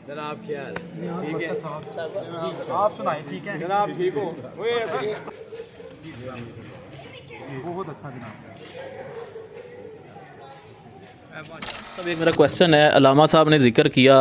जनाब ख्याल ठीक है, आप सुनाए ठीक है जनाब ठीक हो? बहुत अच्छा जनाब। सब एक मेरा क्वेश्चन है, अलामा साहब ने जिक्र किया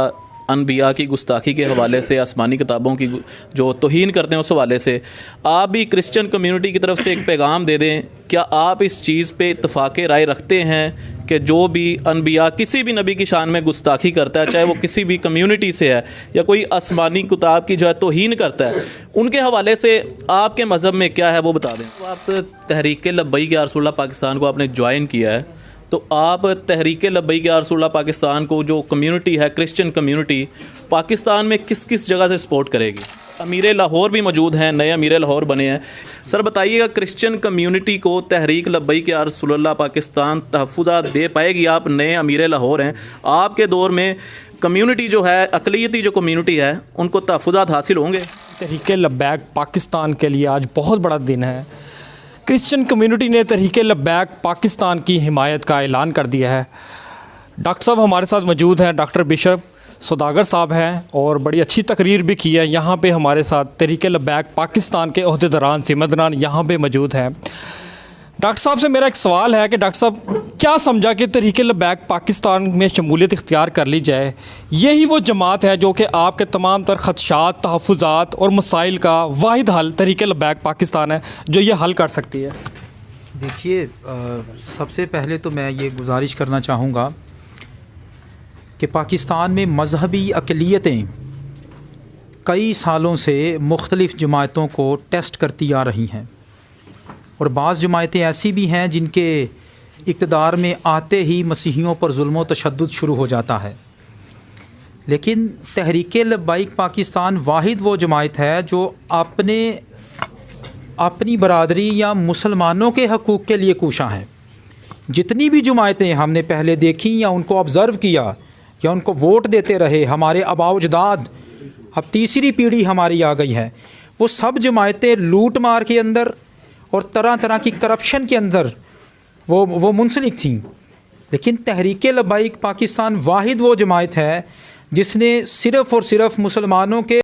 अनबिया की गुस्ताखी के हवाले से, आसमानी किताबों की जो तौहीन करते हैं उस हवाले से, आप भी क्रिश्चियन कम्युनिटी की तरफ से एक पैगाम दे दें। क्या आप इस चीज़ पे इत्तफाक राय रखते हैं कि जो भी अनबिया किसी भी नबी की शान में गुस्ताखी करता है, चाहे वो किसी भी कम्युनिटी से है या कोई आसमानी किताब की जो है तौहीन करता है, उनके हवाले से आपके मज़हब में क्या है वो बता दें। तो आप तहरीक लब्बैक या रसूलुल्लाह पाकिस्तान को आपने ज्वाइन किया है, तो आप तहरीक लब्बैक या रसूलुल्लाह पाकिस्तान को, जो कम्युनिटी है क्रिश्चियन कम्युनिटी, पाकिस्तान में किस किस जगह से सपोर्ट करेगी? अमीर लाहौर भी मौजूद हैं, नए अमीर लाहौर बने हैं। सर बताइएगा, क्रिश्चियन कम्युनिटी को तहरीक लब्बैक या रसूलुल्लाह पाकिस्तान तहफ़्फ़ुज़ात दे पाएगी? आप नए अमीर लाहौर हैं, आपके दौर में कम्युनिटी जो है, अक़लियती जो कम्युनिटी है, उनको तहफ़्फ़ुज़ात हासिल होंगे? तहरीक लब्बैक पाकिस्तान के लिए आज बहुत बड़ा दिन है। क्रिश्चियन कम्युनिटी ने तहरीक लब्बैक पाकिस्तान की हिमायत का ऐलान कर दिया है। डॉक्टर साहब हमारे साथ मौजूद हैं, डॉक्टर बिशप सौदागर साहब हैं, और बड़ी अच्छी तकरीर भी की है। यहाँ पे हमारे साथ तहरीक लब्बैक पाकिस्तान के ओहदेदारान, ज़िम्मेदारान यहाँ पे मौजूद हैं। डॉक्टर साहब से मेरा एक सवाल है कि डॉक्टर साहब, क्या समझा कि तहरीक लब्बैक पाकिस्तान में शमूलियत इख्तियार कर ली जाए? यही वो जमात है जो कि आपके तमाम तर ख़दशात, तहफ़्फ़ुज़ात और मसाइल का वाहिद हल तहरीक लब्बैक पाकिस्तान है जो ये हल कर सकती है। देखिए, सबसे पहले तो मैं ये गुजारिश करना चाहूँगा कि पाकिस्तान में मज़हबी अक़लियतें कई सालों से मुख्तलिफ़ जमातों को टेस्ट करती आ रही हैं, और बाज़ जमातें ऐसी भी हैं जिनके इक़्तिदार में आते ही मसीहियों पर जुल्म व तशद्दुद शुरू हो जाता है। लेकिन तहरीक लब्बैक पाकिस्तान वाहिद वो जमात है जो अपनी बरादरी या मुसलमानों के हकूक़ के लिए कोशा है। जितनी भी जमातें हमने पहले देखी या उनको ऑब्ज़र्व किया या उनको वोट देते रहे, हमारे आबाओ अजदाद, अब तीसरी पीढ़ी हमारी आ गई है, वो सब जमातें लूट मार के अंदर और तरह तरह की करप्शन के अंदर वो मुंसलिक थीं। लेकिन तहरीक लब्बैक पाकिस्तान वाहिद वो जमात है जिसने सिर्फ़ और सिर्फ मुसलमानों के